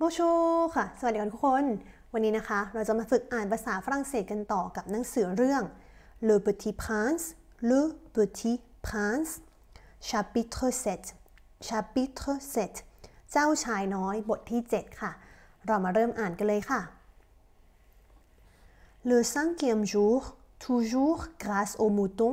Bonjour ค่ะสวัสดีทุกคนวันนี้นะคะเราจะมาฝึกอ่านภาษาฝรั่งเศสกันต่อกับหนังสือเรื่อง Le Petit Prince Le Petit Prince Chapitre 7 Chapitre 7 เจ้าชายน้อยบทที่ 7 ค่ะเรามาเริ่มอ่านกันเลยค่ะ Le cinquième jour toujours grâce au mouton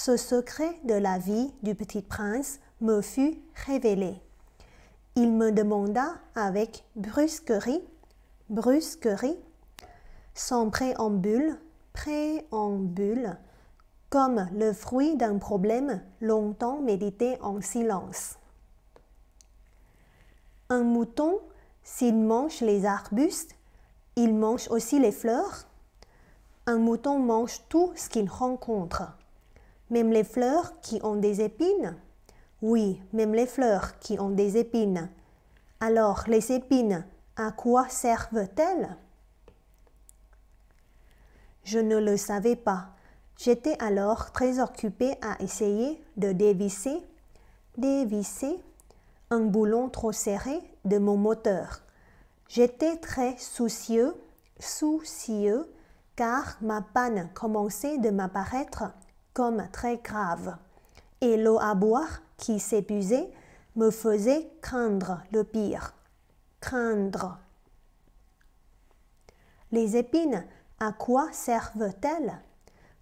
ce secret de la vie du petit prince me fut révélé.Il me demanda avec brusquerie, sans préambule, comme le fruit d'un problème longtemps médité en silence. Un mouton, s'il mange les arbustes, il mange aussi les fleurs. Un mouton mange tout ce qu'il rencontre, même les fleurs qui ont des épines.Oui, même les fleurs qui ont des épines. Alors, les épines, à quoi servent-elles? Je ne le savais pas. J'étais alors très occupée à essayer de dévisser un boulon trop serré de mon moteur. J'étais très soucieux, car ma panne commençait de m'apparaître comme très grave.Et l'eau à boire qui s'épuisait me faisait craindre le pire. Craindre. Les épines, à quoi servent-elles?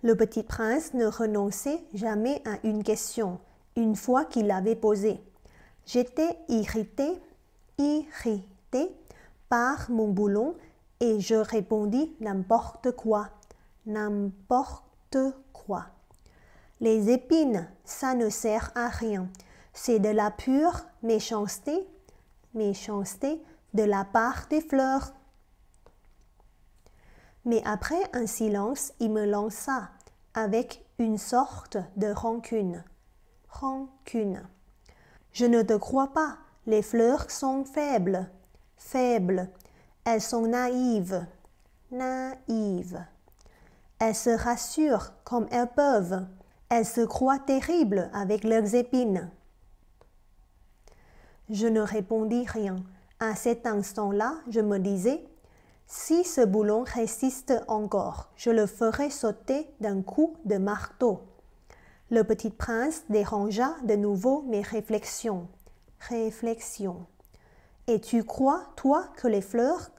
Le petit prince ne renonçait jamais à une question, une fois qu'il l'avait posée. J'étais irritée par mon boulon et je répondis n'importe quoi. Les épines, ça ne sert à rien. C'est de la pure méchanceté de la part des fleurs. Mais après un silence, il me lança avec une sorte de rancune. Je ne te crois pas. Les fleurs sont faibles. Elles sont naïves. Elles se rassurent comme elles peuvent.Elles se croient terribles avec leurs épines. Je ne répondis rien. À cet instant-là, je me disais, si ce boulon résiste encore, je le ferai sauter d'un coup de marteau. Le petit prince dérangea de nouveau mes réflexions. Et tu crois, toi, que les fleurs?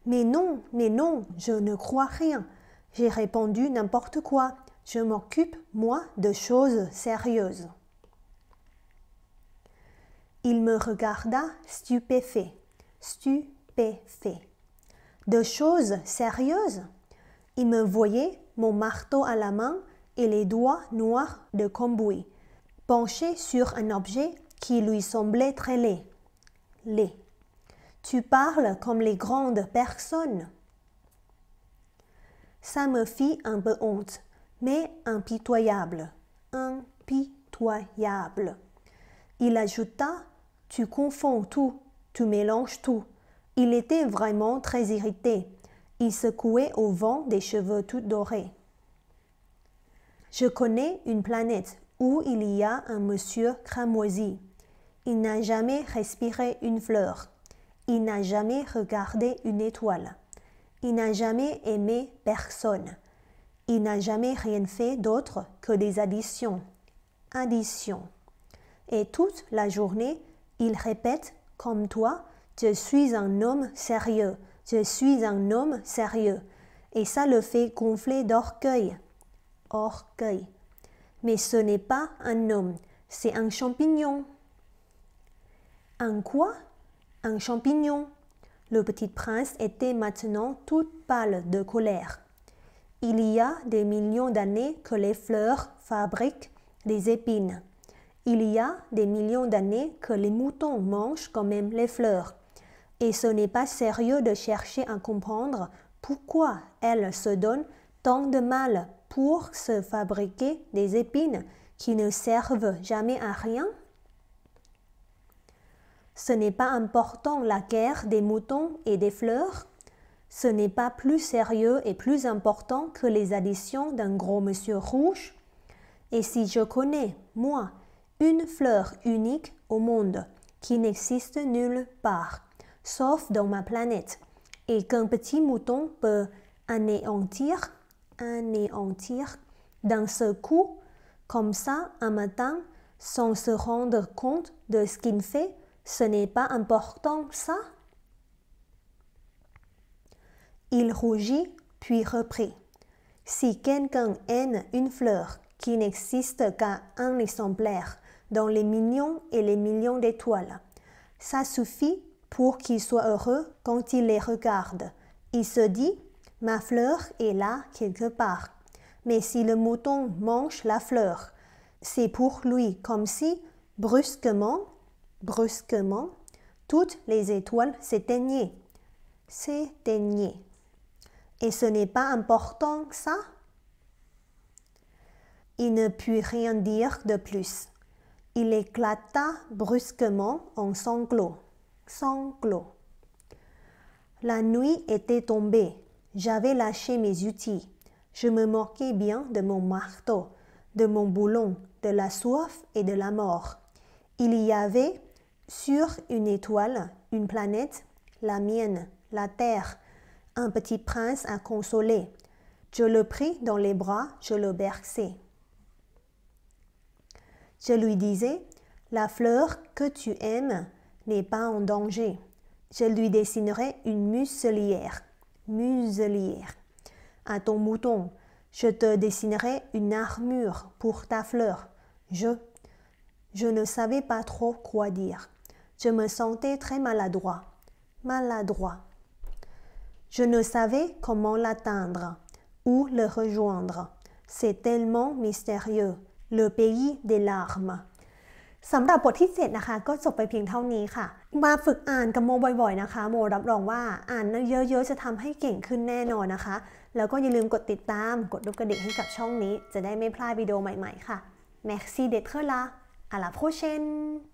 Mais non, je ne crois rien. J'ai répondu n'importe quoi.Je m'occupe, moi, de choses sérieuses. Il me regarda stupéfait. De choses sérieuses? Il me voyait, mon marteau à la main et les doigts noirs de cambouis, penché sur un objet qui lui semblait très laid. Tu parles comme les grandes personnes. Ça me fit un peu honte.Mais impitoyable. Il ajouta, tu confonds tout, tu mélanges tout. Il était vraiment très irrité. Il secouait au vent des cheveux tout dorés. Je connais une planète où il y a un monsieur cramoisi. Il n'a jamais respiré une fleur. Il n'a jamais regardé une étoile. Il n'a jamais aimé personne.Il n'a jamais rien fait d'autre que des additions. Et toute la journée, il répète, comme toi, je suis un homme sérieux. Et ça le fait gonfler d'orgueil. Mais ce n'est pas un homme, c'est un champignon. Un quoi? Un champignon. Le petit prince était maintenant tout pâle de colère.Il y a des millions d'années que les fleurs fabriquent des épines. Il y a des millions d'années que les moutons mangent quand même les fleurs. Et ce n'est pas sérieux de chercher à comprendre pourquoi elles se donnent tant de mal pour se fabriquer des épines qui ne servent jamais à rien. Ce n'est pas important la guerre des moutons et des fleurs.Ce n'est pas plus sérieux et plus important que les additions d'un gros monsieur rouge. Et si je connais, moi, une fleur unique au monde qui n'existe nulle part, sauf dans ma planète, et qu'un petit mouton peut anéantir d'un seul coup, comme ça, un matin, sans se rendre compte de ce qu'il fait, ce n'est pas important, ça? Il rougit, puis reprit. Si quelqu'un aime une fleur qui n'existe qu'à un exemplaire dans les millions et les millions d'étoiles, ça suffit pour qu'il soit heureux quand il les regarde. Il se dit, ma fleur est là quelque part. Mais si le mouton mange la fleur, c'est pour lui comme si, brusquement, toutes les étoiles s'éteignaient. Et ce n'est pas important, ça? Il ne put rien dire de plus. Il éclata brusquement en sanglots. La nuit était tombée. J'avais lâché mes outils. Je me moquais bien de mon marteau, de mon boulon, de la soif et de la mort. Il y avait sur une étoile, une planète, la mienne, la terre, un petit prince à consoler. Je le pris dans les bras, je le berçai. Je lui disais, la fleur que tu aimes n'est pas en danger. Je lui dessinerai une muselière. À ton mouton, je te dessinerai une armure pour ta fleur. Je ne savais pas trop quoi dire. Je me sentais très maladroit. Je ne savais comment l'atteindre, où le rejoindre. C'est tellement mystérieux, le pays des larmes. สำหรับบทที่7นะคะก็จบไปเพียงเท่านี้ค่ะมาฝึกอ่านกับโมบ่อยๆนะคะโมรับรองว่าอ่านเยอะๆจะทำให้เก่งขึ้นแน่นอนนะคะแล้วก็อย่าลืมกดติดตามกดรูปกระดิ่งให้กับช่องนี้จะได้ไม่พลาดวิดีโอใหม่ๆค่ะ Merci d'être là. À la prochaine.